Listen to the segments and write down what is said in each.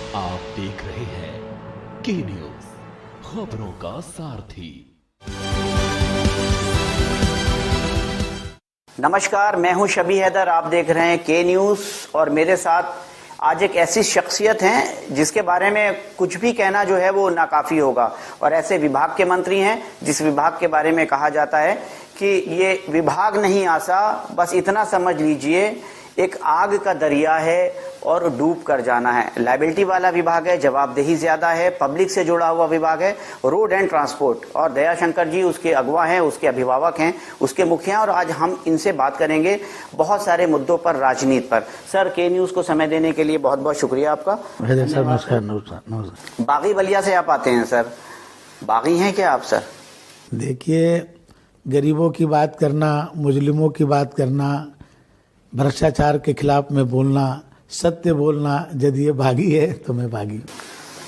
आप देख रहे हैं के न्यूज, खबरों का सारथी। नमस्कार, मैं हूं शबी हैदर। आप देख रहे हैं के न्यूज और मेरे साथ आज एक ऐसी शख्सियत हैं जिसके बारे में कुछ भी कहना जो है वो नाकाफी होगा। और ऐसे विभाग के मंत्री हैं जिस विभाग के बारे में कहा जाता है कि ये विभाग नहीं आसा, बस इतना समझ लीजिए एक आग का दरिया है और डूब कर जाना है। लायबिलिटी वाला विभाग है, जवाबदेही ज्यादा है, पब्लिक से जुड़ा हुआ विभाग है, रोड एंड ट्रांसपोर्ट। और दयाशंकर जी उसके अगवा हैं, उसके अभिभावक हैं, उसके मुखिया। और आज हम इनसे बात करेंगे बहुत सारे मुद्दों पर, राजनीति पर। सर, के न्यूज को समय देने के लिए बहुत बहुत शुक्रिया आपका। सर नमस्कार। बागी बलिया से आप आते हैं सर, बागी हैं क्या आप सर? देखिए, गरीबों की बात करना, मुजलिमों की बात करना, भ्रष्टाचार के खिलाफ में बोलना, सत्य बोलना, यदि ये बागी है तो मैं बागी।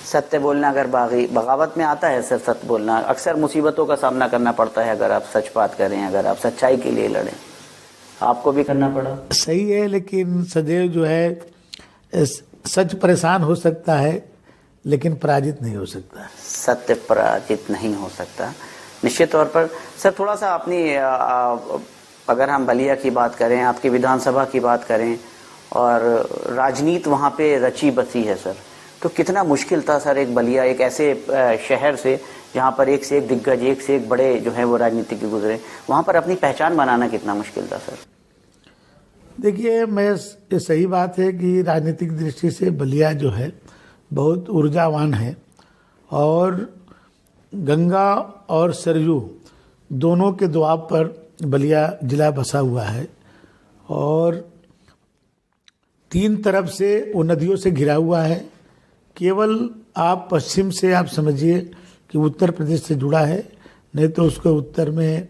सत्य बोलना अगर बागी बगावत में आता है सर, सत्य बोलना अक्सर मुसीबतों का सामना करना पड़ता है। अगर आप सच बात करें, अगर आप सच्चाई के लिए लड़ें, आपको भी करना पड़ा। सही है, लेकिन सदैव जो है सच परेशान हो सकता है लेकिन पराजित नहीं हो सकता। सत्य पराजित नहीं हो सकता, निश्चित तौर पर। सर, थोड़ा सा अपनी अगर हम बलिया की बात करें, आपकी विधानसभा की बात करें, और राजनीति वहाँ पे रची बसी है सर, तो कितना मुश्किल था सर एक बलिया, एक ऐसे शहर से जहाँ पर एक से एक दिग्गज, एक से एक बड़े जो है वो राजनीतिज्ञ गुजरे, वहाँ पर अपनी पहचान बनाना कितना मुश्किल था सर? देखिए, ये सही बात है कि राजनीतिक दृष्टि से बलिया जो है बहुत ऊर्जावान है, और गंगा और सरयू दोनों के दुआब पर बलिया जिला बसा हुआ है, और 3 तरफ से वो नदियों से घिरा हुआ है। केवल आप पश्चिम से आप समझिए कि उत्तर प्रदेश से जुड़ा है, नहीं तो उसके उत्तर में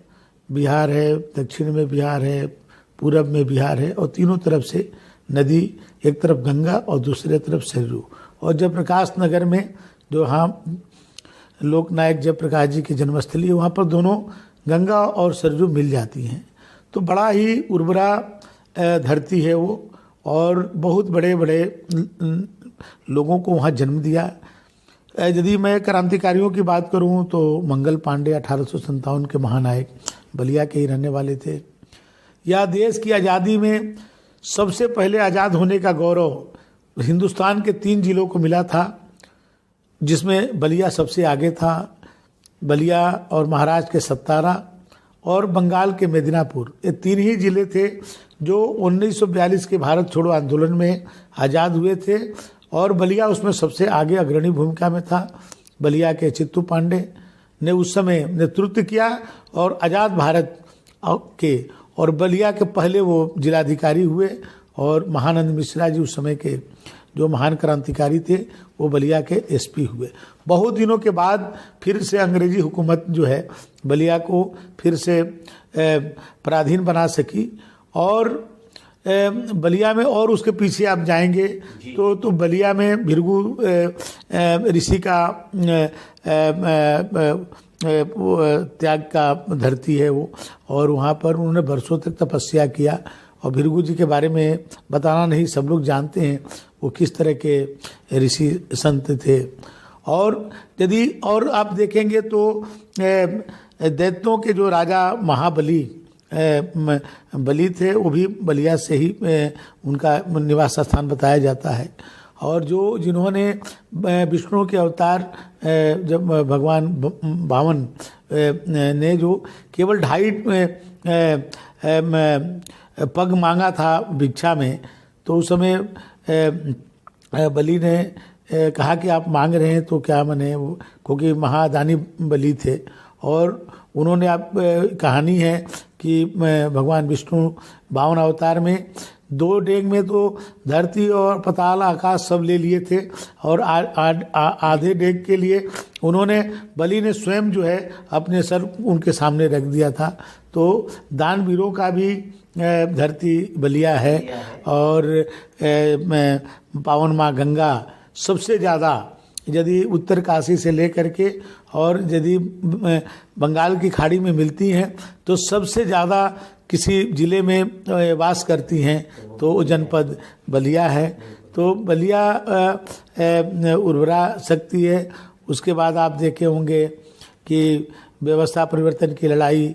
बिहार है, दक्षिण में बिहार है, पूरब में बिहार है, और तीनों तरफ से नदी, एक तरफ गंगा और दूसरे तरफ सरयू। और जयप्रकाश नगर में जो लोकनायक जयप्रकाश जी की जन्मस्थली है, वहाँ पर दोनों गंगा और सरयू मिल जाती हैं। तो बड़ा ही उर्वरा धरती है वो, और बहुत बड़े बड़े लोगों को वहाँ जन्म दिया। यदि मैं क्रांतिकारियों की बात करूँ तो मंगल पांडे 1857 के महानायक बलिया के ही रहने वाले थे। या देश की आज़ादी में सबसे पहले आज़ाद होने का गौरव हिंदुस्तान के 3 जिलों को मिला था, जिसमें बलिया सबसे आगे था। बलिया और महाराष्ट्र के सत्तारा और बंगाल के मेदिनीपुर, ये 3 ही जिले थे जो 1942 के भारत छोड़ो आंदोलन में आज़ाद हुए थे, और बलिया उसमें सबसे आगे अग्रणी भूमिका में था। बलिया के चित्तू पांडे ने उस समय नेतृत्व किया और आज़ाद भारत के, और बलिया के पहले वो जिलाधिकारी हुए, और महानंद मिश्रा जी उस समय के जो महान क्रांतिकारी थे वो बलिया के एसपी हुए। बहुत दिनों के बाद फिर से अंग्रेजी हुकूमत जो है बलिया को फिर से पराधीन बना सकी, और बलिया में, और उसके पीछे आप जाएंगे तो बलिया में भृगु ऋषि का त्याग का धरती है वो, और वहाँ पर उन्होंने बरसों तक तपस्या किया। और भृगु जी के बारे में बताना नहीं, सब लोग जानते हैं वो किस तरह के ऋषि संत थे। और यदि और आप देखेंगे तो दैत्यों के जो राजा महाबली बलि थे, वो भी बलिया से ही उनका निवास स्थान बताया जाता है। और जिन्होंने विष्णु के अवतार जब भगवान बामन ने जो केवल 2.5 पग मांगा था भिक्षा में, तो उस समय बलि ने कहा कि आप मांग रहे हैं तो क्या मने, क्योंकि महादानी बलि थे। और उन्होंने, आप कहानी है कि भगवान विष्णु 52 अवतार में 2 डेग में तो धरती और पताल आकाश सब ले लिए थे, और आधे डेग के लिए उन्होंने, बलि ने स्वयं जो है अपने सर उनके सामने रख दिया था। तो दानवीरों का भी धरती बलिया है, और पावन माँ गंगा सबसे ज़्यादा, यदि उत्तर काशी से लेकर के, और यदि बंगाल की खाड़ी में मिलती हैं तो सबसे ज़्यादा किसी जिले में वास करती हैं तो वो जनपद बलिया है। तो बलिया उर्वरा शक्ति है। उसके बाद आप देखे होंगे कि व्यवस्था परिवर्तन की लड़ाई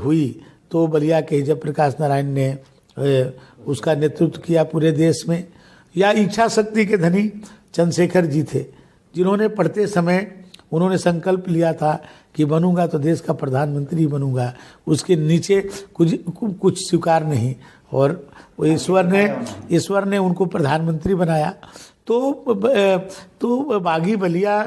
हुई तो बलिया के जयप्रकाश नारायण ने उसका नेतृत्व किया पूरे देश में। या इच्छा शक्ति के धनी चंद्रशेखर जी थे, जिन्होंने पढ़ते समय उन्होंने संकल्प लिया था कि बनूंगा तो देश का प्रधानमंत्री बनूंगा, उसके नीचे कुछ स्वीकार नहीं, और ईश्वर ने उनको प्रधानमंत्री बनाया। तो बागी बलिया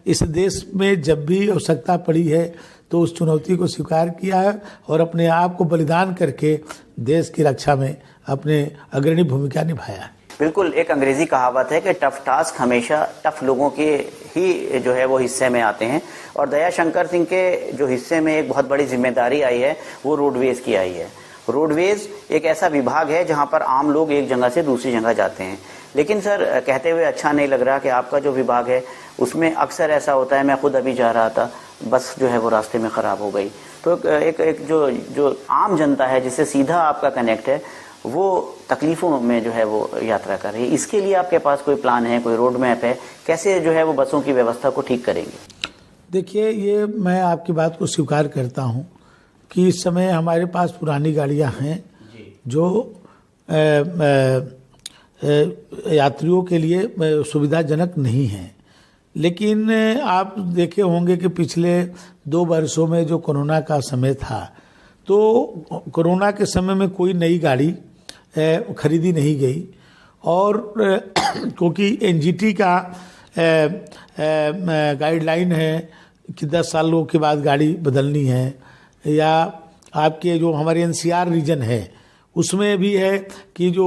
इस देश में जब भी आवश्यकता पड़ी है तो उस चुनौती को स्वीकार किया है और अपने आप को बलिदान करके देश की रक्षा में अपने अग्रणी भूमिका निभाया है। बिल्कुल, एक अंग्रेजी कहावत है कि टफ टास्क हमेशा टफ लोगों के ही जो है वो हिस्से में आते हैं, और दयाशंकर सिंह के जो हिस्से में एक बहुत बड़ी जिम्मेदारी आई है वो रोडवेज की आई है। रोडवेज एक ऐसा विभाग है जहां पर आम लोग एक जगह से दूसरी जगह जाते हैं। लेकिन सर, कहते हुए अच्छा नहीं लग रहा कि आपका जो विभाग है उसमें अक्सर ऐसा होता है, मैं खुद अभी जा रहा था, बस जो है वो रास्ते में खराब हो गई। तो एक जो आम जनता है जिससे सीधा आपका कनेक्ट है, वो तकलीफों में जो है वो यात्रा कर रही है। इसके लिए आपके पास कोई प्लान है, कोई रोड मैप है, कैसे जो है वो बसों की व्यवस्था को ठीक करेंगे? देखिए, ये मैं आपकी बात को स्वीकार करता हूँ कि इस समय हमारे पास पुरानी गाड़ियाँ हैं जो यात्रियों के लिए सुविधाजनक नहीं हैं। लेकिन आप देखे होंगे कि पिछले 2 वर्षों में जो कोरोना का समय था, तो कोरोना के समय में कोई नई गाड़ी खरीदी नहीं गई, और क्योंकि एनजीटी का गाइडलाइन है कि 10 सालों के बाद गाड़ी बदलनी है, या आपके जो हमारे एनसीआर रीजन है उसमें भी है कि जो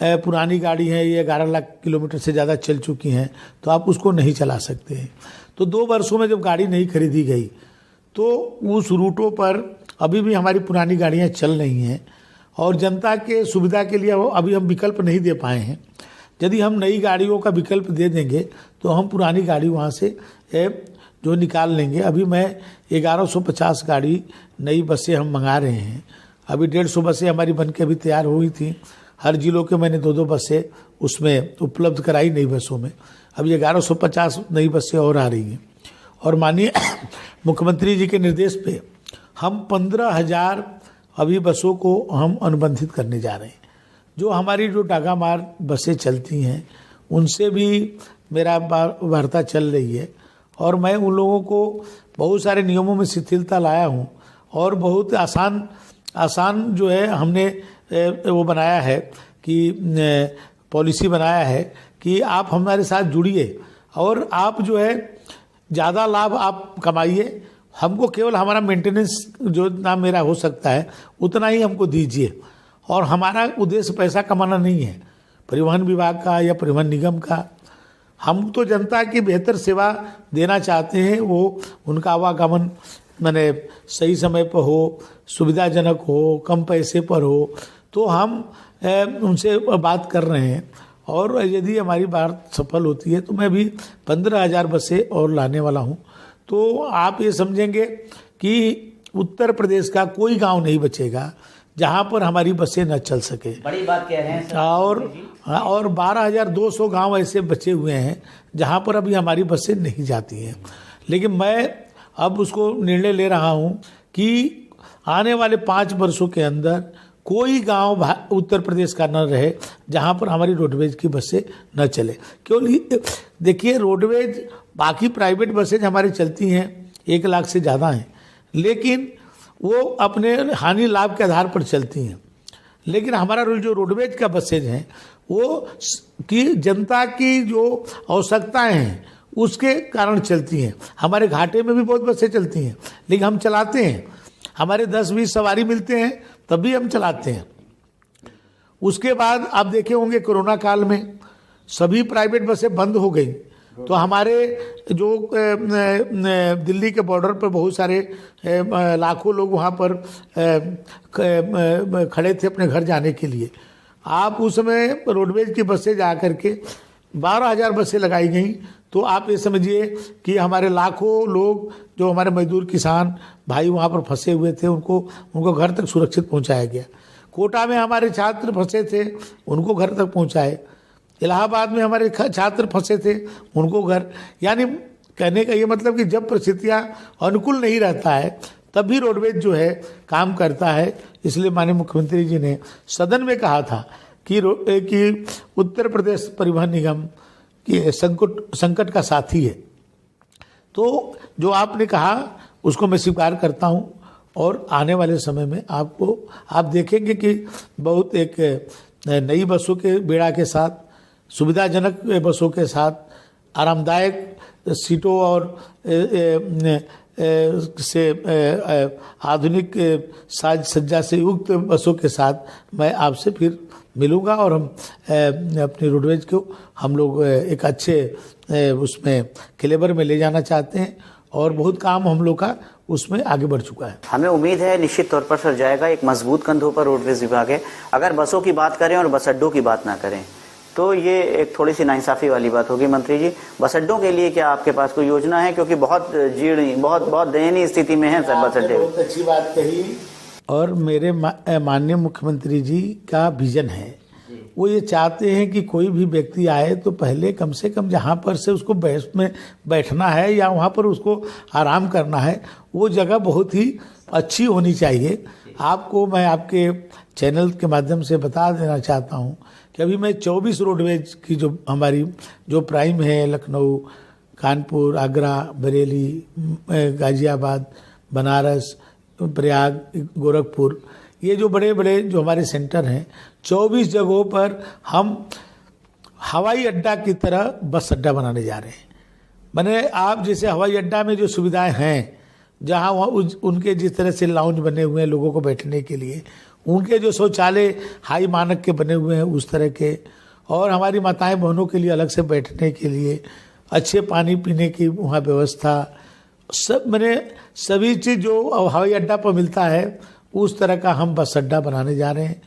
पुरानी गाड़ी है ये 11 लाख किलोमीटर से ज़्यादा चल चुकी हैं तो आप उसको नहीं चला सकते हैं। तो 2 वर्षों में जब गाड़ी नहीं खरीदी गई तो उस रूटों पर अभी भी हमारी पुरानी गाड़ियां चल रही हैं, और जनता के सुविधा के लिए अभी हम विकल्प नहीं दे पाए हैं। यदि हम नई गाड़ियों का विकल्प दे देंगे तो हम पुरानी गाड़ी वहाँ से जो निकाल लेंगे। अभी मैं 1150 गाड़ी नई बसें हम मंगा रहे हैं। अभी 150 बसें हमारी बन के अभी तैयार हुई थी। हर जिलों के मैंने 2-2 बसें उसमें उपलब्ध कराई नई बसों में। अभी 1150 नई बसें और आ रही हैं, और माननीय मुख्यमंत्री जी के निर्देश पे हम 15,000 अभी बसों को हम अनुबंधित करने जा रहे हैं। जो हमारी जो डागामार बसें चलती हैं उनसे भी मेरा वार्ता चल रही है, और मैं उन लोगों को बहुत सारे नियमों में शिथिलता लाया हूँ, और बहुत आसान जो है हमने वो बनाया है कि पॉलिसी बनाया है कि आप हमारे साथ जुड़िए और आप जो है ज़्यादा लाभ आप कमाइए, हमको केवल हमारा मेंटेनेंस जो ना मेरा हो सकता है उतना ही हमको दीजिए। और हमारा उद्देश्य पैसा कमाना नहीं है परिवहन विभाग का या परिवहन निगम का। हम तो जनता की बेहतर सेवा देना चाहते हैं, वो उनका आवागमन मैंने सही समय पर हो, सुविधाजनक हो, कम पैसे पर हो। तो हम उनसे बात कर रहे हैं, और यदि हमारी बात सफल होती है तो मैं भी 15,000 बसें और लाने वाला हूं। तो आप ये समझेंगे कि उत्तर प्रदेश का कोई गांव नहीं बचेगा जहां पर हमारी बसें न चल सके। बड़ी बात कह रहे हैं सर। और 12,200 गांव ऐसे बचे हुए हैं जहां पर अभी हमारी बसें नहीं जाती हैं। लेकिन मैं अब उसको निर्णय ले रहा हूं कि आने वाले 5 वर्षों के अंदर कोई गांव उत्तर प्रदेश का न रहे जहां पर हमारी रोडवेज की बसें न चले। क्यों? देखिए, रोडवेज बाकी प्राइवेट बसें हमारी चलती हैं 1 लाख से ज़्यादा हैं, लेकिन वो अपने हानि लाभ के आधार पर चलती हैं। लेकिन हमारा जो रोडवेज का बसेज हैं वो कि जनता की जो आवश्यकताएं हैं उसके कारण चलती हैं। हमारे घाटे में भी बहुत बसें चलती हैं, लेकिन हम चलाते हैं। हमारे 10-20 सवारी मिलते हैं तभी हम चलाते हैं। उसके बाद आप देखे होंगे कोरोना काल में सभी प्राइवेट बसें बंद हो गई, तो हमारे जो दिल्ली के बॉर्डर पर बहुत सारे लाखों लोग वहाँ पर खड़े थे अपने घर जाने के लिए। आप उस समय रोडवेज की बसें जा करके 12,000 बसें लगाई गई। तो आप ये समझिए कि हमारे लाखों लोग जो हमारे मजदूर किसान भाई वहाँ पर फंसे हुए थे उनको घर तक सुरक्षित पहुँचाया गया। कोटा में हमारे छात्र फंसे थे, उनको घर तक पहुँचाए। इलाहाबाद में हमारे छात्र फंसे थे, उनको घर, यानी कहने का ये मतलब कि जब परिस्थितियां अनुकूल नहीं रहता है तब भी रोडवेज जो है काम करता है। इसलिए माननीय मुख्यमंत्री जी ने सदन में कहा था कि उत्तर प्रदेश परिवहन निगम की संकट का साथी है। तो जो आपने कहा उसको मैं स्वीकार करता हूं, और आने वाले समय में आप देखेंगे कि बहुत एक नई बसों के बेड़ा के साथ, सुविधाजनक बसों के साथ, आरामदायक सीटों और से आधुनिक साज सज्जा से युक्त बसों के साथ मैं आपसे फिर मिलूंगा, और हम अपनी रोडवेज को हम लोग एक अच्छे उसमें क्लेवर में ले जाना चाहते हैं, और बहुत काम हम लोग का उसमें आगे बढ़ चुका है। हमें उम्मीद है निश्चित तौर पर सर जाएगा। एक मजबूत कंधों पर रोडवेज विभाग है। अगर बसों की बात करें और बस अड्डों की बात ना करें तो ये एक थोड़ी सी नाइंसाफी वाली बात होगी। मंत्री जी, बस अड्डों के लिए क्या आपके पास कोई योजना है? क्योंकि बहुत जीर्ण, बहुत दयनीय स्थिति में है सर बस अड्डे। बहुत अच्छी बात कही, और मेरे माननीय मुख्यमंत्री जी का विजन है, वो ये चाहते हैं कि कोई भी व्यक्ति आए तो पहले कम से कम जहाँ पर से उसको बैठना है या वहाँ पर उसको आराम करना है, वो जगह बहुत ही अच्छी होनी चाहिए। आपको मैं आपके चैनल के माध्यम से बता देना चाहता हूँ कि अभी मैं 24 रोडवेज की जो हमारी जो प्राइम है, लखनऊ, कानपुर, आगरा, बरेली, गाजियाबाद, बनारस, प्रयाग, गोरखपुर, ये जो बड़े बड़े जो हमारे सेंटर हैं, 24 जगहों पर हम हवाई अड्डा की तरह बस अड्डा बनाने जा रहे हैं। मैंने आप जैसे हवाई अड्डा में जो सुविधाएं हैं, जहां उनके जिस तरह से लाउंज बने हुए हैं लोगों को बैठने के लिए, उनके जो शौचालय हाई मानक के बने हुए हैं उस तरह के, और हमारी माताएं बहनों के लिए अलग से बैठने के लिए अच्छे पानी पीने की वहाँ व्यवस्था, सब मैंने सभी चीज़ जो हवाई अड्डा पर मिलता है उस तरह का हम बस अड्डा बनाने जा रहे हैं।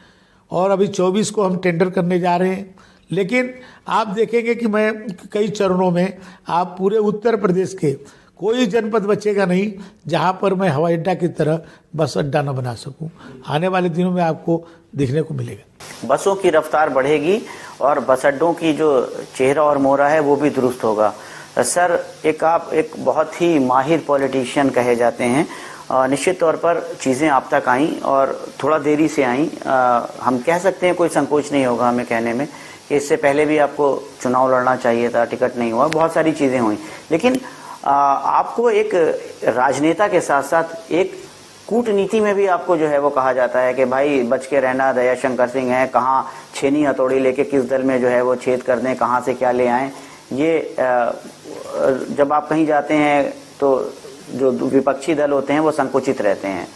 और अभी 24 को हम टेंडर करने जा रहे हैं। लेकिन आप देखेंगे कि मैं कई चरणों में, आप पूरे उत्तर प्रदेश के कोई जनपद बचेगा नहीं जहां पर मैं हवाई अड्डा की तरह बस अड्डा न बना सकूं। आने वाले दिनों में आपको दिखने को मिलेगा। बसों की रफ्तार बढ़ेगी और बस अड्डों की जो चेहरा और मोहरा है वो भी दुरुस्त होगा। सर, आप एक बहुत ही माहिर पॉलिटिशियन कहे जाते हैं। निश्चित तौर पर चीज़ें आप तक आईं और थोड़ा देरी से आईं। हम कह सकते हैं कोई संकोच नहीं होगा हमें कहने में कि इससे पहले भी आपको चुनाव लड़ना चाहिए था, टिकट नहीं हुआ, बहुत सारी चीज़ें हुई। लेकिन आपको एक राजनेता के साथ साथ एक कूटनीति में भी आपको जो है वो कहा जाता है कि भाई बच के रहना। दयाशंकर सिंह है, कहाँ छेनी हथौड़ी लेके किस दल में जो है वो छेद कर दें, कहाँ से क्या ले आएँ। ये जब आप कहीं जाते हैं तो जो विपक्षी दल होते हैं वो संकुचित रहते हैं।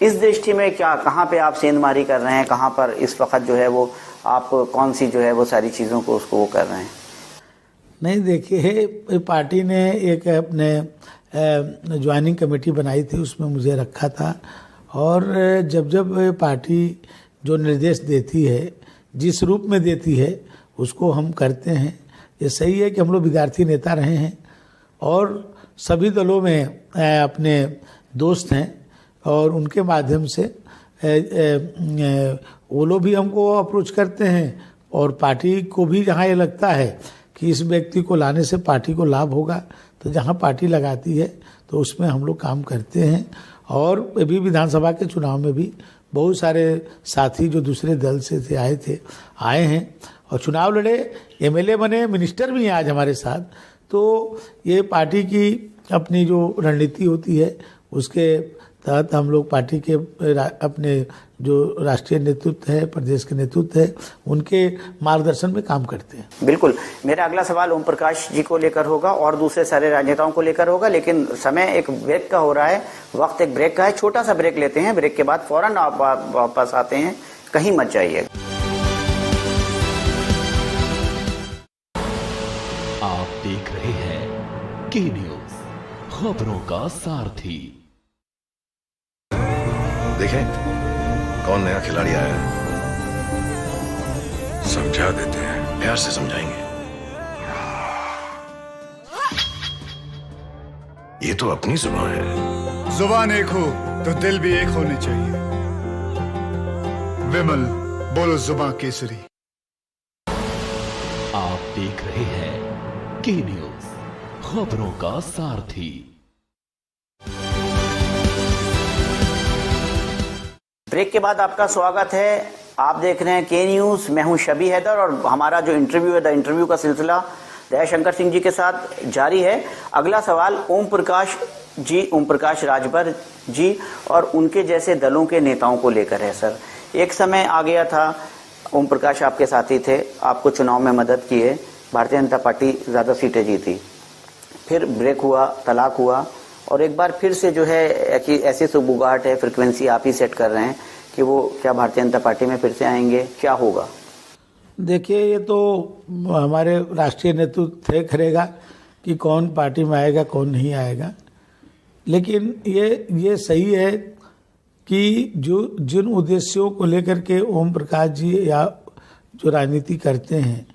इस दृष्टि में क्या, कहाँ पे आप सेंधमारी कर रहे हैं, कहाँ पर इस वक्त जो है वो आप कौन सी जो है वो सारी चीज़ों को उसको वो कर रहे हैं? नहीं, देखिए, पार्टी ने एक अपने ज्वाइनिंग कमेटी बनाई थी, उसमें मुझे रखा था। और जब पार्टी जो निर्देश देती है, जिस रूप में देती है, उसको हम करते हैं। ये सही है कि हम लोग विद्यार्थी नेता रहे हैं और सभी दलों में अपने दोस्त हैं, और उनके माध्यम से वो लोग भी हमको अप्रोच करते हैं, और पार्टी को भी जहाँ ये लगता है कि इस व्यक्ति को लाने से पार्टी को लाभ होगा, तो जहाँ पार्टी लगाती है तो उसमें हम लोग काम करते हैं। और अभी विधानसभा के चुनाव में भी बहुत सारे साथी जो दूसरे दल से आए हैं और चुनाव लड़े, एमएलए बने, मिनिस्टर भी हैं आज हमारे साथ। तो ये पार्टी की अपनी जो रणनीति होती है उसके तहत हम लोग पार्टी के अपने जो राष्ट्रीय नेतृत्व है, प्रदेश के नेतृत्व है, उनके मार्गदर्शन में काम करते हैं। बिल्कुल। मेरा अगला सवाल ओम प्रकाश जी को लेकर होगा और दूसरे सारे राजनेताओं को लेकर होगा, लेकिन समय एक ब्रेक का हो रहा है, वक्त एक ब्रेक का है। छोटा सा ब्रेक लेते हैं, ब्रेक के बाद फौरन आप वापस आते हैं, कहीं मत जाइए। आप देख रहे हैं के न्यूज, खबरों का सारथी। देखें कौन नया खिलाड़ी आया है, समझा देते हैं, प्यार से समझाएंगे। ये तो अपनी जुबान है। जुबान एक हो तो दिल भी एक होने चाहिए। विमल, बोलो जुबान केसरी। आप देख रहे हैं के न्यूज, खबरों का सारथी। ब्रेक के बाद आपका स्वागत है। आप देख रहे हैं के न्यूज। मैं हूं शबी हैदर और हमारा जो इंटरव्यू है, द इंटरव्यू का सिलसिला दयाशंकर सिंह जी के साथ जारी है। अगला सवाल ओम प्रकाश राजभर जी और उनके जैसे दलों के नेताओं को लेकर है। सर, एक समय आ गया था, ओम प्रकाश आपके साथी थे, आपको चुनाव में मदद की है, भारतीय जनता पार्टी ज्यादा सीटें जीती, फिर ब्रेक हुआ, तलाक हुआ और एक बार फिर से जो है कि ऐसी सुबुगाहट है, फ्रिक्वेंसी आप ही सेट कर रहे हैं कि वो क्या भारतीय जनता पार्टी में फिर से आएंगे, क्या होगा? देखिए, ये तो हमारे राष्ट्रीय नेतृत्व तय करेगा कि कौन पार्टी में आएगा, कौन नहीं आएगा। लेकिन ये सही है कि जिन उद्देश्यों को लेकर के ओम प्रकाश जी या जो राजनीति करते हैं,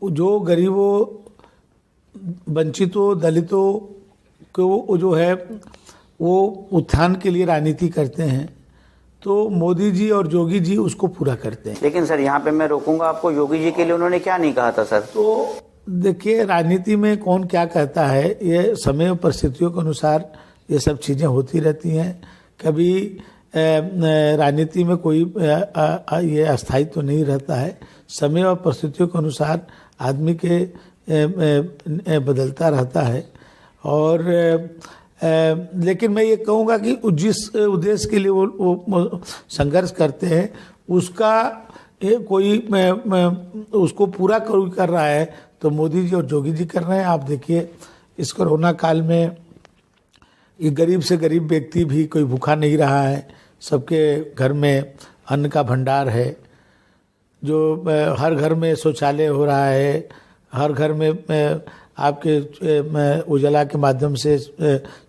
जो गरीबों, वंचितों, दलितों को जो है वो उत्थान के लिए राजनीति करते हैं, तो मोदी जी और योगी जी उसको पूरा करते हैं। लेकिन सर, यहाँ पे मैं रोकूंगा आपको, योगी जी के लिए उन्होंने क्या नहीं कहा था सर? तो देखिए, राजनीति में कौन क्या कहता है, ये समय और परिस्थितियों के अनुसार ये सब चीज़ें होती रहती हैं। कभी राजनीति में कोई ये अस्थायित्व तो नहीं रहता है, समय और परिस्थितियों के अनुसार आदमी के बदलता रहता है। और लेकिन मैं ये कहूँगा कि जिस उद्देश्य के लिए वो संघर्ष करते हैं, उसका कोई उसको पूरा कर रहा है तो मोदी जी और योगी जी कर रहे हैं। आप देखिए, इस कोरोना काल में ये गरीब से गरीब व्यक्ति भी कोई भूखा नहीं रहा है, सबके घर में अन्न का भंडार है, जो हर घर में शौचालय हो रहा है, हर घर में आपके उजाला के माध्यम से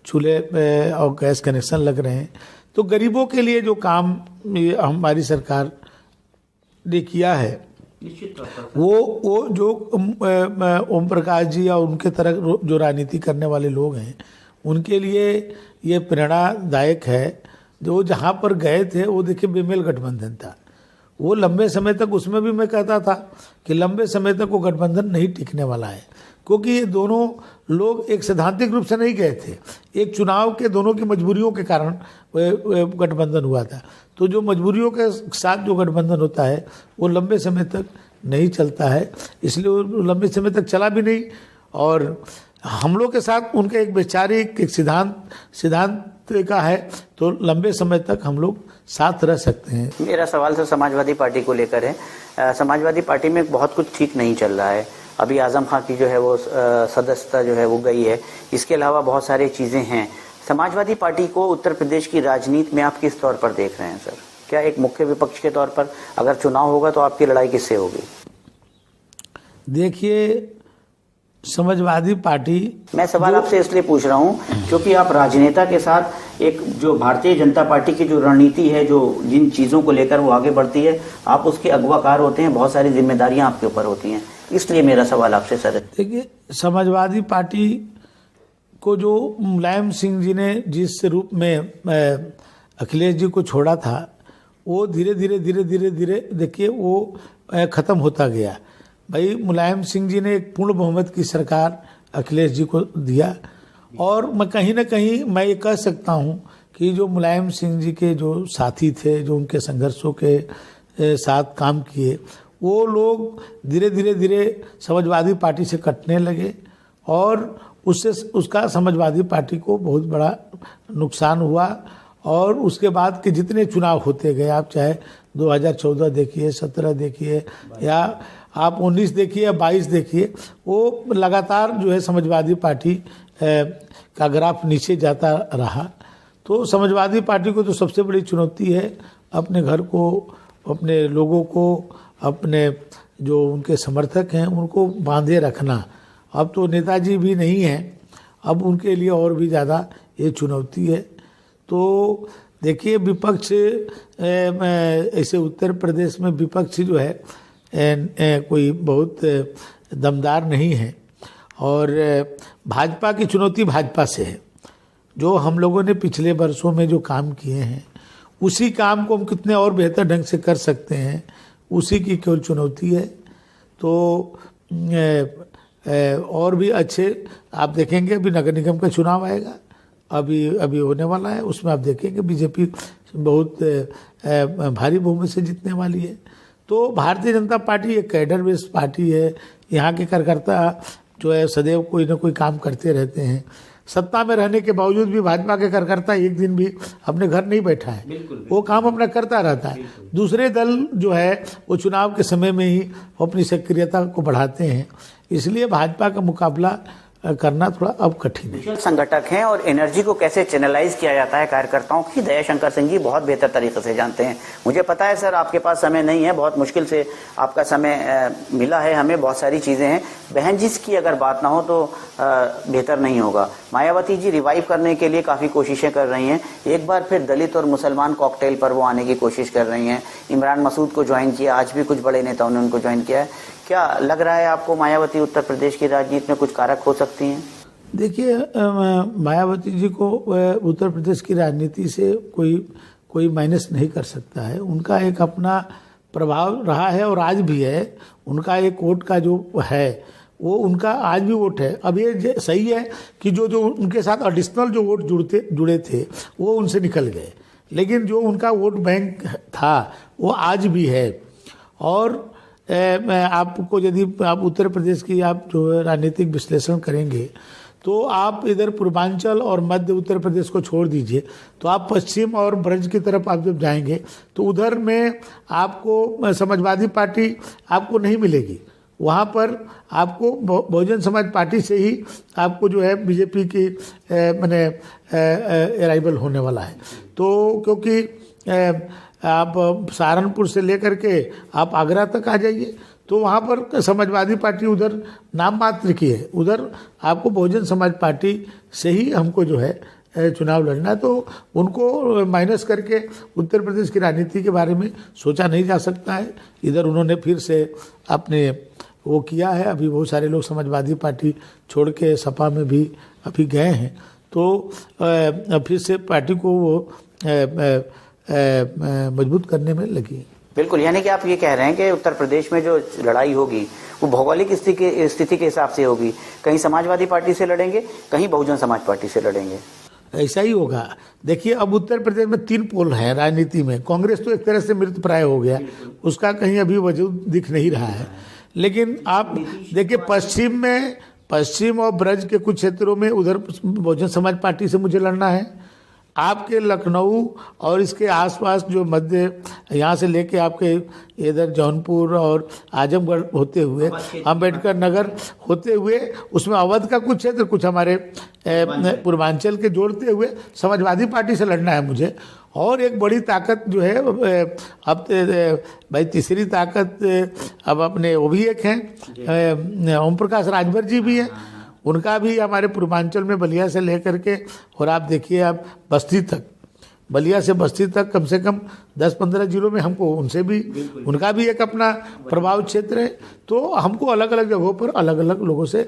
चूल्हे और गैस कनेक्शन लग रहे हैं। तो गरीबों के लिए जो काम ये हमारी सरकार ने किया है, वो जो ओम प्रकाश जी या उनके तरह जो राजनीति करने वाले लोग हैं, उनके लिए ये प्रेरणादायक है। जो जहाँ पर गए थे वो देखिए बेमेल गठबंधन था, वो लंबे समय तक, उसमें भी मैं कहता था कि लंबे समय तक वो गठबंधन नहीं टिकने वाला है, क्योंकि ये दोनों लोग एक सैद्धांतिक रूप से नहीं गए थे, एक चुनाव के दोनों की मजबूरियों के कारण गठबंधन हुआ था। तो जो मजबूरियों के साथ जो गठबंधन होता है वो लंबे समय तक नहीं चलता है, इसलिए वो लंबे समय तक चला भी नहीं। और हम लोग के साथ उनका एक वैचारिक एक सिद्धांत का है, तो लंबे समय तक हम लोग साथ रह सकते हैं। मेरा सवाल सर समाजवादी पार्टी को लेकर है। समाजवादी पार्टी में बहुत कुछ ठीक नहीं चल रहा है। अभी आजम खां की जो है वो सदस्यता जो है वो गई है, इसके अलावा बहुत सारी चीज़ें हैं। समाजवादी पार्टी को उत्तर प्रदेश की राजनीति में आप किस तौर पर देख रहे हैं सर? क्या एक मुख्य विपक्ष के तौर पर अगर चुनाव होगा तो आपकी लड़ाई किससे होगी? देखिए, समाजवादी पार्टी, मैं सवाल आपसे इसलिए पूछ रहा हूं क्योंकि आप राजनेता के साथ एक जो भारतीय जनता पार्टी की जो रणनीति है, जो जिन चीज़ों को लेकर वो आगे बढ़ती है, आप उसके अगवाकार होते हैं, बहुत सारी जिम्मेदारियां आपके ऊपर होती हैं। इसलिए मेरा सवाल आपसे सर है। देखिए, समाजवादी पार्टी को जो मुलायम सिंह जी ने जिस रूप में अखिलेश जी को छोड़ा था, वो धीरे धीरे देखिए वो ख़त्म होता गया। भाई, मुलायम सिंह जी ने एक पूर्ण बहुमत की सरकार अखिलेश जी को दिया, और मैं कहीं ना कहीं मैं ये कह सकता हूँ कि जो मुलायम सिंह जी के जो साथी थे, जो उनके संघर्षों के साथ काम किए, वो लोग धीरे धीरे समाजवादी पार्टी से कटने लगे और उसका समाजवादी पार्टी को बहुत बड़ा नुकसान हुआ। और उसके बाद के जितने चुनाव होते गए, आप चाहे 2014 देखिए, 17 देखिए, या आप 19 देखिए या 22 देखिए, वो लगातार जो है समाजवादी पार्टी का ग्राफ नीचे जाता रहा। तो समाजवादी पार्टी को तो सबसे बड़ी चुनौती है अपने घर को, अपने लोगों को, अपने जो उनके समर्थक हैं उनको बांधे रखना। अब तो नेताजी भी नहीं हैं, अब उनके लिए और भी ज़्यादा ये चुनौती है। तो देखिए, विपक्ष ऐसे उत्तर प्रदेश में विपक्ष जो है कोई बहुत दमदार नहीं है, और भाजपा की चुनौती भाजपा से है। जो हम लोगों ने पिछले वर्षों में जो काम किए हैं, उसी काम को हम कितने और बेहतर ढंग से कर सकते हैं, उसी की केवल चुनौती है। तो और भी अच्छे आप देखेंगे। अभी नगर निगम का चुनाव आएगा, अभी होने वाला है, उसमें आप देखेंगे बीजेपी बहुत भारी बहुमत से जीतने वाली है। तो भारतीय जनता पार्टी एक कैडर बेस्ड पार्टी है। यहाँ के कार्यकर्ता जो है सदैव कोई ना कोई काम करते रहते हैं। सत्ता में रहने के बावजूद भी भाजपा के कार्यकर्ता एक दिन भी अपने घर नहीं बैठा है, वो काम अपना करता रहता है। दूसरे दल जो है वो चुनाव के समय में ही अपनी सक्रियता को बढ़ाते हैं, इसलिए भाजपा का मुकाबला करना थोड़ा अब कठिन है। संगठक हैं और एनर्जी को कैसे चैनलाइज किया जाता है कार्यकर्ताओं की, दयाशंकर सिंह जी बहुत बेहतर तरीके से जानते हैं। मुझे पता है सर आपके पास समय नहीं है, बहुत मुश्किल से आपका समय मिला है, हमें बहुत सारी चीजें हैं। बहन जी की अगर बात ना हो तो बेहतर नहीं होगा। मायावती जी रिवाइव करने के लिए काफी कोशिशें कर रही हैं, एक बार फिर दलित और मुसलमान कॉकटेल पर वो आने की कोशिश कर रही हैं। इमरान मसूद को ज्वाइन किया, आज भी कुछ बड़े नेताओं ने उनको ज्वाइन किया है। क्या लग रहा है आपको मायावती उत्तर प्रदेश की राजनीति में कुछ कारक हो सकती हैं? देखिए, मायावती जी को उत्तर प्रदेश की राजनीति से कोई माइनस नहीं कर सकता है। उनका एक अपना प्रभाव रहा है और आज भी है। उनका एक वोट का जो है वो उनका आज भी वोट है। अब ये सही है कि जो उनके साथ एडिशनल जो वोट जुड़े थे वो उनसे निकल गए, लेकिन जो उनका वोट बैंक था वो आज भी है। और आपको यदि आप उत्तर प्रदेश की आप जो राजनीतिक विश्लेषण करेंगे तो आप इधर पूर्वांचल और मध्य उत्तर प्रदेश को छोड़ दीजिए, तो आप पश्चिम और ब्रज की तरफ आप जब जाएंगे तो उधर में आपको समाजवादी पार्टी आपको नहीं मिलेगी। वहाँ पर आपको बहुजन समाज पार्टी से ही आपको जो है बीजेपी की मैंने अराइवल होने वाला है। तो क्योंकि आप सहारनपुर से लेकर के आप आगरा तक आ जाइए तो वहाँ पर समाजवादी पार्टी उधर नाम मात्र की है, उधर आपको बहुजन समाज पार्टी से ही हमको जो है चुनाव लड़ना है। तो उनको माइनस करके उत्तर प्रदेश की राजनीति के बारे में सोचा नहीं जा सकता है। इधर उन्होंने फिर से अपने वो किया है, अभी बहुत सारे लोग समाजवादी पार्टी छोड़ के सपा में भी अभी गए हैं, तो फिर से पार्टी को वो मजबूत करने में लगी। बिल्कुल, यानी कि आप ये कह रहे हैं कि उत्तर प्रदेश में जो लड़ाई होगी वो भौगोलिक स्थिति के हिसाब से होगी, कहीं समाजवादी पार्टी से लड़ेंगे, कहीं बहुजन समाज पार्टी से लड़ेंगे। ऐसा ही होगा। देखिए, अब उत्तर प्रदेश में 3 पोल हैं राजनीति में। कांग्रेस तो एक तरह से मृत प्राय हो गया, उसका कहीं अभी वजूद दिख नहीं रहा है। लेकिन आप देखिए पश्चिम और ब्रज के कुछ क्षेत्रों में उधर बहुजन समाज पार्टी से मुझे लड़ना है। आपके लखनऊ और इसके आसपास जो मध्य यहाँ से लेके आपके इधर जौनपुर और आजमगढ़ होते हुए अंबेडकर नगर होते हुए उसमें अवध का कुछ क्षेत्र, कुछ हमारे पूर्वांचल के जोड़ते हुए समाजवादी पार्टी से लड़ना है मुझे। और एक बड़ी ताकत जो है अब भाई तीसरी ताकत अब अपने वो भी एक हैं, ओम प्रकाश राजभर जी भी हैं, उनका भी हमारे पूर्वांचल में बलिया से लेकर के और आप देखिए आप बस्ती तक, बलिया से बस्ती तक कम से कम 10-15 जिलों में हमको उनसे भी उनका भी एक अपना प्रभाव क्षेत्र है। तो हमको अलग अलग जगहों पर अलग अलग लोगों से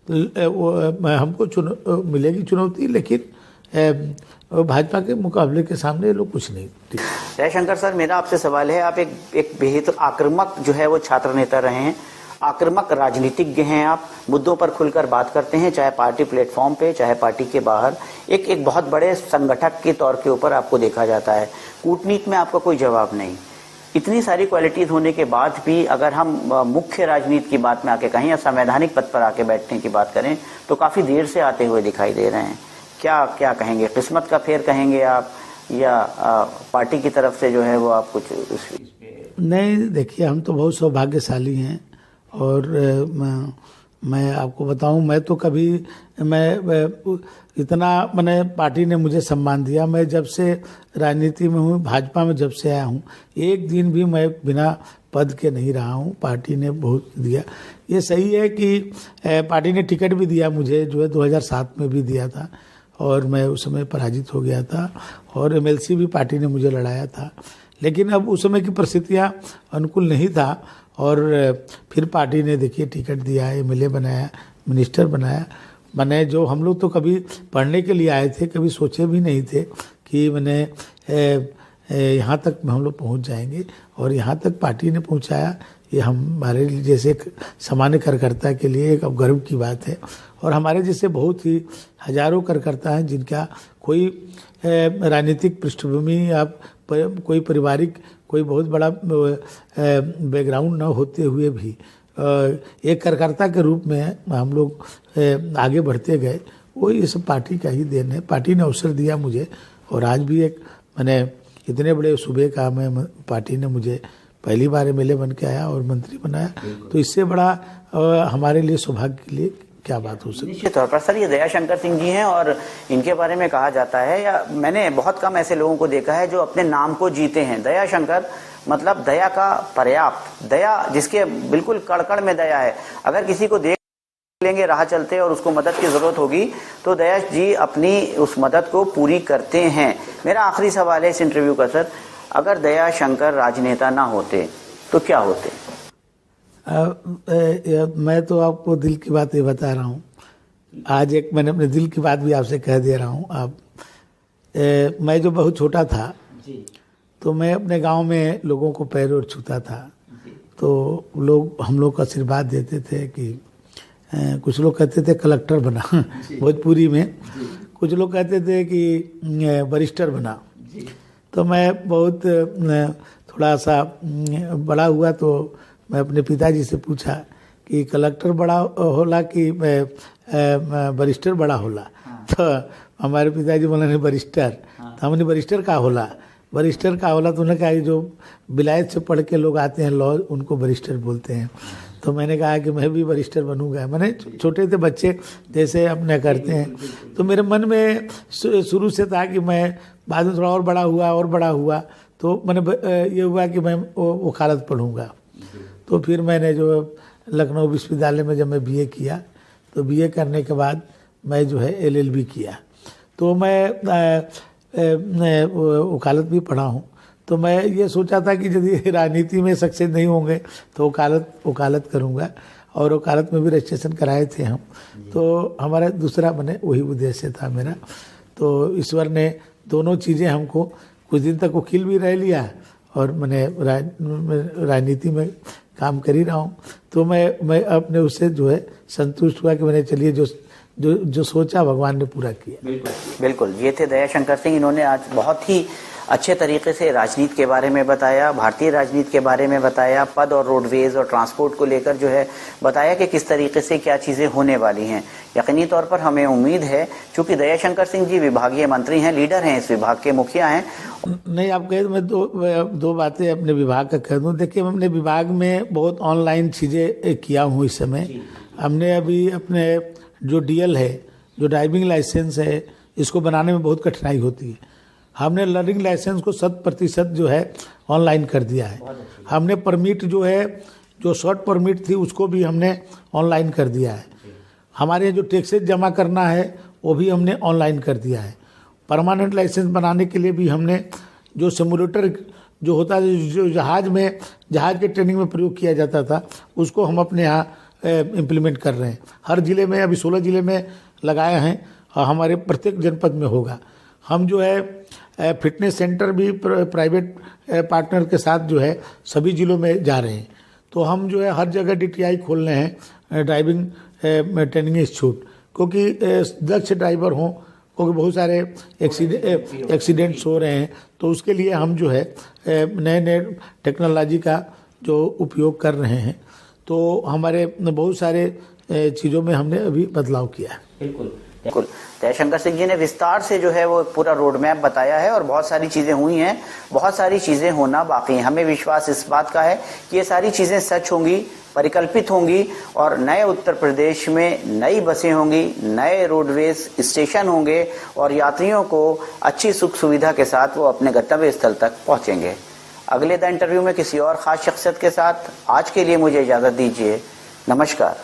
हमको मिलेगी चुनौती, लेकिन भाजपा के मुकाबले के सामने लोग कुछ नहीं। जयशंकर सर, मेरा आपसे सवाल है, आप एक बेहद आक्रामक जो है वो छात्र नेता रहे हैं, आक्रामक राजनीतिज्ञ हैं, आप मुद्दों पर खुलकर बात करते हैं, चाहे पार्टी प्लेटफॉर्म पे चाहे पार्टी के बाहर। एक बहुत बड़े संगठक के तौर के ऊपर आपको देखा जाता है। कूटनीति में आपका कोई जवाब नहीं। इतनी सारी क्वालिटीज होने के बाद भी अगर हम मुख्य राजनीति की बात में आके कहें या संवैधानिक पद पर आके बैठने की बात करें तो काफी देर से आते हुए दिखाई दे रहे हैं। क्या कहेंगे, किस्मत का फेर कहेंगे आप या पार्टी की तरफ से जो है वो आप कुछ नहीं? देखिए, हम तो बहुत सौभाग्यशाली हैं और मैं आपको बताऊं, मैं तो कभी इतना मैंने पार्टी ने मुझे सम्मान दिया। मैं जब से राजनीति में हूँ, भाजपा में जब से आया हूँ, एक दिन भी मैं बिना पद के नहीं रहा हूँ। पार्टी ने बहुत दिया। ये सही है कि पार्टी ने टिकट भी दिया मुझे, जो है 2007 में भी दिया था और मैं उस समय पराजित हो गया था और MLC भी पार्टी ने मुझे लड़ाया था। लेकिन अब उस समय की परिस्थितियाँ अनुकूल नहीं था और फिर पार्टी ने देखिए टिकट दिया, MLA बनाया, मिनिस्टर बनाया। जो हम लोग तो कभी पढ़ने के लिए आए थे, कभी सोचे भी नहीं थे कि मैंने यहाँ तक हम लोग पहुँच जाएंगे और यहाँ तक पार्टी ने पहुँचाया। ये हमारे जैसे सामान्य कार्यकर्ता के लिए एक गर्व की बात है। और हमारे जैसे बहुत ही हजारों कार्यकर्ता हैं जिनका कोई राजनीतिक पृष्ठभूमि या कोई पारिवारिक कोई बहुत बड़ा बैकग्राउंड न होते हुए भी एक कार्यकर्ता के रूप में हम लोग आगे बढ़ते गए। वो इस पार्टी का ही देन है। पार्टी ने अवसर दिया मुझे, और आज भी एक मैंने इतने बड़े सूबे का मैं पार्टी ने मुझे पहली बार एमएलए बन के आया और मंत्री बनाया, तो इससे बड़ा हमारे लिए सौभाग्य के लिए क्या बात हो सकती है। निश्चित तौर पर सर, ये दयाशंकर सिंह जी हैं और इनके बारे में कहा जाता है, या मैंने बहुत कम ऐसे लोगों को देखा है जो अपने नाम को जीते हैं। दयाशंकर मतलब दया का पर्याप्त, दया जिसके बिल्कुल कड़ में दया है। अगर किसी को देख लेंगे राह चलते और उसको मदद की जरूरत होगी तो दया जी अपनी उस मदद को पूरी करते हैं। मेरा आखिरी सवाल है इस इंटरव्यू का सर, अगर दयाशंकर राजनेता ना होते तो क्या होते? मैं तो आपको दिल की बात ये बता रहा हूँ। आज एक मैंने अपने दिल की बात भी आपसे कह दे रहा हूँ। आप मैं जो बहुत छोटा था तो मैं अपने गांव में लोगों को पैर और छूता था, तो लोग हम लोग को आशीर्वाद देते थे कि कुछ लोग कहते थे कलेक्टर बना भोजपुरी में, कुछ लोग कहते थे कि बैरिस्टर बना। तो मैं बहुत थोड़ा सा बड़ा हुआ तो मैं अपने पिताजी से पूछा कि कलेक्टर बड़ा होला कि बैरिस्टर बड़ा होला। तो हमारे पिताजी बोले नहीं बैरिस्टर। तो हमने बैरिस्टर का होला, बैरिस्टर का होला। तो उन्होंने कहा कि जो विलायत से पढ़ के लोग आते हैं लॉ, उनको बैरिस्टर बोलते हैं। तो मैंने कहा कि मैं भी बैरिस्टर बनूंगा। मैंने छोटे थे बच्चे जैसे अपने करते हैं, तो मेरे मन में शुरू से था कि मैं बाद में थोड़ा और बड़ा हुआ तो मैंने ये हुआ कि मैं वकालत पढ़ूंगा। तो फिर मैंने जो लखनऊ विश्वविद्यालय में जब मैं बीए किया, तो बीए करने के बाद मैं जो है एलएलबी किया। तो मैं वकालत भी पढ़ा हूँ। तो मैं ये सोचा था कि यदि राजनीति में सक्सेस नहीं होंगे तो वकालत करूँगा, और वकालत में भी रजिस्ट्रेशन कराए थे हम। तो हमारा दूसरा मैंने वही उद्देश्य था मेरा। तो ईश्वर ने दोनों चीज़ें हमको, कुछ दिन तक वकील भी रह लिया और मैंने राजनीति में काम कर ही रहा हूँ। तो मैं अपने उससे जो है संतुष्ट हुआ कि मैंने चलिए जो सोचा भगवान ने पूरा किया। बिल्कुल, ये थे दयाशंकर सिंह। इन्होंने आज बहुत ही अच्छे तरीके से राजनीति के बारे में बताया, भारतीय राजनीति के बारे में बताया, पद और रोडवेज और ट्रांसपोर्ट को लेकर जो है बताया कि किस तरीके से क्या चीज़ें होने वाली हैं। यकीनी तौर पर हमें उम्मीद है, चूंकि दयाशंकर सिंह जी विभागीय मंत्री हैं, लीडर हैं, इस विभाग के मुखिया हैं। नहीं, आप कहे तो मैं दो बातें अपने विभाग का कह दूँ। देखिए, मैं अपने विभाग में बहुत ऑनलाइन चीज़ें किया हूँ इस समय। हमने अभी अपने जो डीएल है, जो ड्राइविंग लाइसेंस है, इसको बनाने में बहुत कठिनाई होती है। हमने लर्निंग लाइसेंस को 100% जो है ऑनलाइन कर दिया है। हमने परमिट जो है, जो शॉर्ट परमिट थी, उसको भी हमने ऑनलाइन कर दिया है। हमारे जो टैक्सेस जमा करना है वो भी हमने ऑनलाइन कर दिया है। परमानेंट लाइसेंस बनाने के लिए भी हमने जो सिमुलेटर जो होता है, जो जहाज के ट्रेनिंग में प्रयोग किया जाता था, उसको हम अपने यहाँ इम्प्लीमेंट कर रहे हैं। हर जिले में, अभी 16 जिले में लगाए हैं और हमारे प्रत्येक जनपद में होगा। हम जो है फिटनेस सेंटर भी प्राइवेट पार्टनर के साथ जो है सभी जिलों में जा रहे हैं। तो हम जो है हर जगह DTI खोल रहे हैं, ड्राइविंग ट्रेनिंग इंस्टीट्यूट, क्योंकि दक्ष ड्राइवर हों, क्योंकि बहुत सारे एक्सीडेंट्स हो रहे हैं। तो उसके लिए हम जो है नए टेक्नोलॉजी का जो उपयोग कर रहे हैं। तो हमारे बहुत सारे चीज़ों में हमने अभी बदलाव किया है। बिल्कुल। दयाशंकर सिंह जी ने विस्तार से जो है वो पूरा रोड मैप बताया है और बहुत सारी चीजें हुई हैं, बहुत सारी चीजें होना बाकी हैं। हमें विश्वास इस बात का है कि ये सारी चीजें सच होंगी, परिकल्पित होंगी और नए उत्तर प्रदेश में नई बसें होंगी, नए रोडवेज स्टेशन होंगे और यात्रियों को अच्छी सुख सुविधा के साथ वो अपने गंतव्य स्थल तक पहुंचेंगे। अगले द इंटरव्यू में किसी और खास शख्सियत के साथ, आज के लिए मुझे इजाजत दीजिए। नमस्कार।